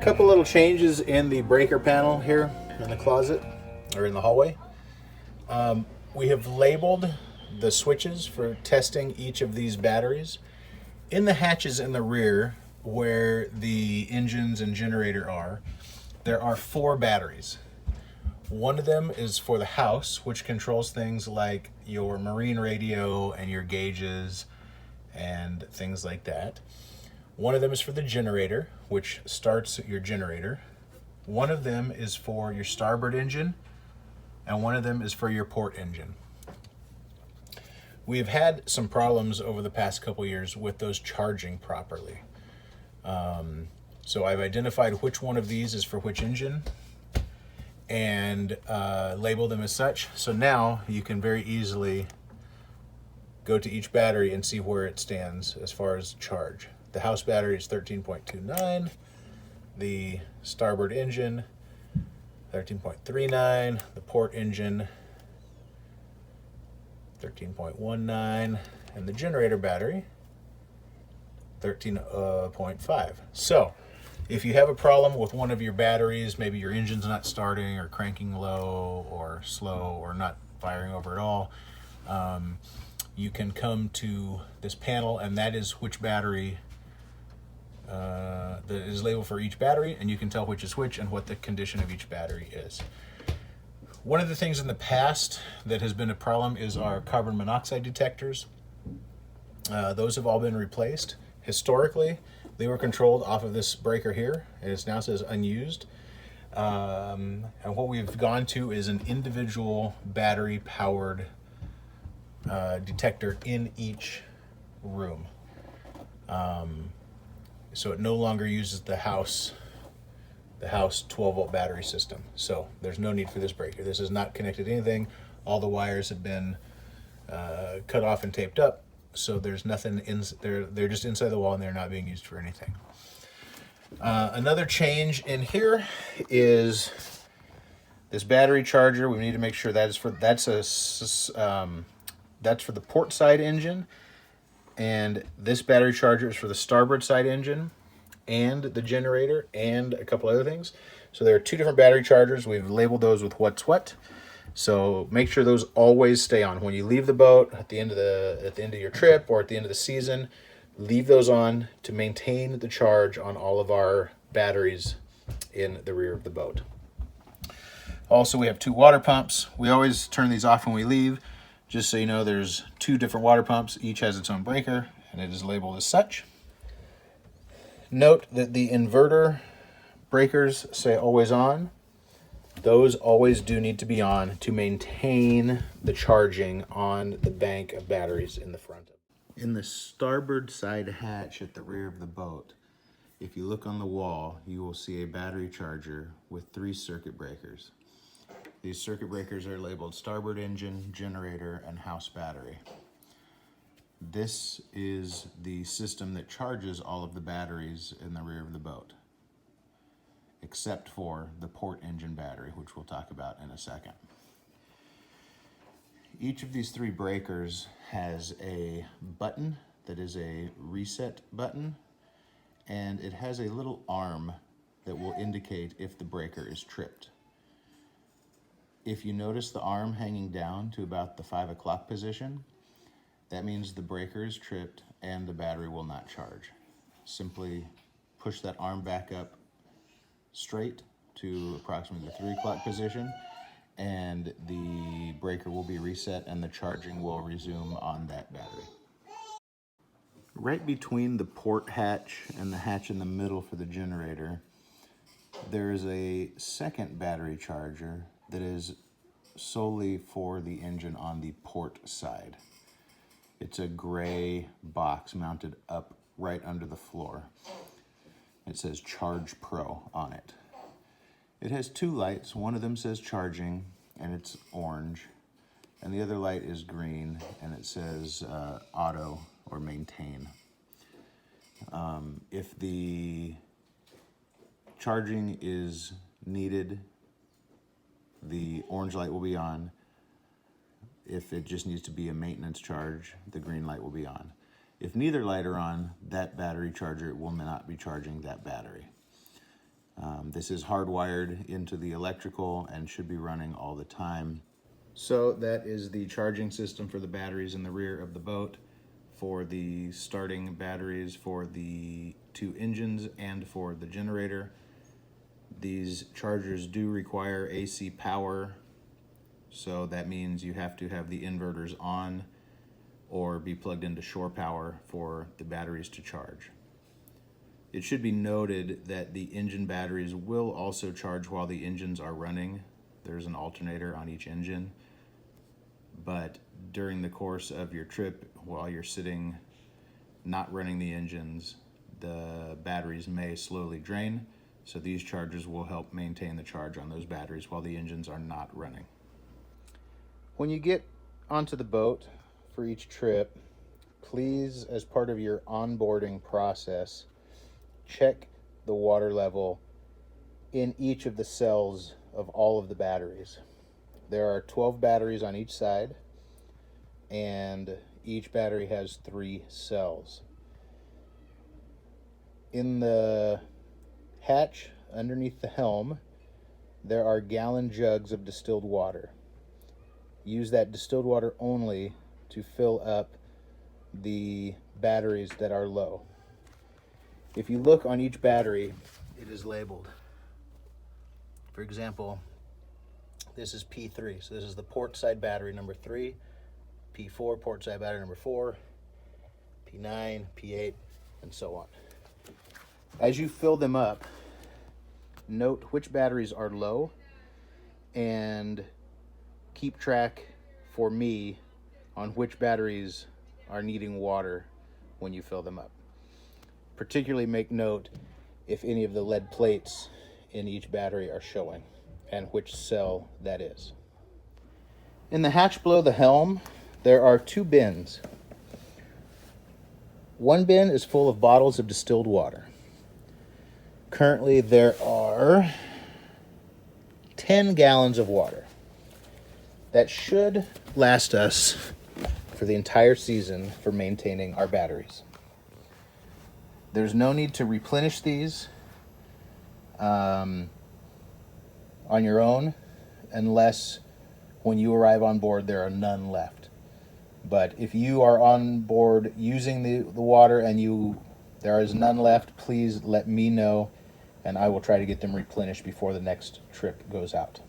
couple little changes in the breaker panel here in the closet or in the hallway. We have labeled the switches for testing each of these batteries. In the hatches in the rear where the engines and generator are, there are 4 batteries. One of them is for the house, which controls things like your marine radio and your gauges and things like that. One of them is for the generator, which starts your generator. One of them is for your starboard engine, and one of them is for your port engine. We've had some problems over the past couple years with those charging properly. So I've identified which one of these is for which engine and label them as such. So now you can very easily go to each battery and see where it stands as far as charge. The house battery is 13.29, the starboard engine 13.39, the port engine 13.19, and the generator battery 13.5. So if you have a problem with one of your batteries, maybe your engine's not starting or cranking low or slow or not firing over at all, you can come to this panel, and that is which battery that is labeled for each battery, and you can tell which is which and what the condition of each battery is. One of the things in the past that has been a problem is our carbon monoxide detectors. Those have all been replaced. Historically, they were controlled off of this breaker here, and it now says unused. And what we've gone to is an individual battery-powered detector in each room. So it no longer uses the house 12-volt battery system. So there's no need for this breaker. This is not connected to anything. All the wires have been cut off and taped up. So there's nothing in there. They're just inside the wall and they're not being used for anything. Another change in here is this battery charger. We need to make sure that's for the port side engine, and this battery charger is for the starboard side engine and the generator and a couple other things. So there are 2 different battery chargers. We've labeled those with what's what. So make sure those always stay on. When you leave the boat at the end of your trip or at the end of the season, leave those on to maintain the charge on all of our batteries in the rear of the boat. Also, we have 2 water pumps. We always turn these off when we leave. Just so you know, there's 2 different water pumps. Each has its own breaker, and it is labeled as such. Note that the inverter breakers say always on. Those always do need to be on to maintain the charging on the bank of batteries in the front. In the starboard side hatch at the rear of the boat, if you look on the wall, you will see a battery charger with 3 circuit breakers. These circuit breakers are labeled starboard engine, generator, and house battery. This is the system that charges all of the batteries in the rear of the boat, except for the port engine battery, which we'll talk about in a second. Each of these 3 breakers has a button that is a reset button, and it has a little arm that will indicate if the breaker is tripped. If you notice the arm hanging down to about the 5 o'clock position, that means the breaker is tripped and the battery will not charge. Simply push that arm back up straight to approximately the 3 o'clock position, and the breaker will be reset and the charging will resume on that battery. Right between the port hatch and the hatch in the middle for the generator, there is a second battery charger that is solely for the engine on the port side. It's a gray box mounted up right under the floor. It says Charge Pro on it. It has 2 lights. One of them says charging and it's orange, and the other light is green and it says auto or maintain. If the charging is needed, the orange light will be on. If it just needs to be a maintenance charge, the green light will be on. If neither light are on, that battery charger will not be charging that battery. This is hardwired into the electrical and should be running all the time. So that is the charging system for the batteries in the rear of the boat, for the starting batteries for the two engines and for the generator. These chargers do require AC power, so that means you have to have the inverters on or be plugged into shore power for the batteries to charge. It should be noted that the engine batteries will also charge while the engines are running. There's an alternator on each engine. But during the course of your trip, while you're sitting not running the engines, the batteries may slowly drain. So these chargers will help maintain the charge on those batteries while the engines are not running. When you get onto the boat for each trip, please, as part of your onboarding process, check the water level in each of the cells of all of the batteries. There are 12 batteries on each side, and each battery has 3 cells. In the hatch underneath the helm, there are gallon jugs of distilled water. Use that distilled water only to fill up the batteries that are low. If you look on each battery, it is labeled. For example, this is P3, so this is the port side battery number 3, P4, port side battery number 4, P9, P8, and so on. As you fill them up, note which batteries are low and keep track for me on which batteries are needing water when you fill them up. Particularly make note if any of the lead plates in each battery are showing and which cell that is. In the hatch below the helm, there are 2 bins. One bin is full of bottles of distilled water. Currently there are 10 gallons of water. That should last us for the entire season for maintaining our batteries. There's no need to replenish these on your own unless when you arrive on board there are none left. But if you are on board using the water and there is none left, please let me know and I will try to get them replenished before the next trip goes out.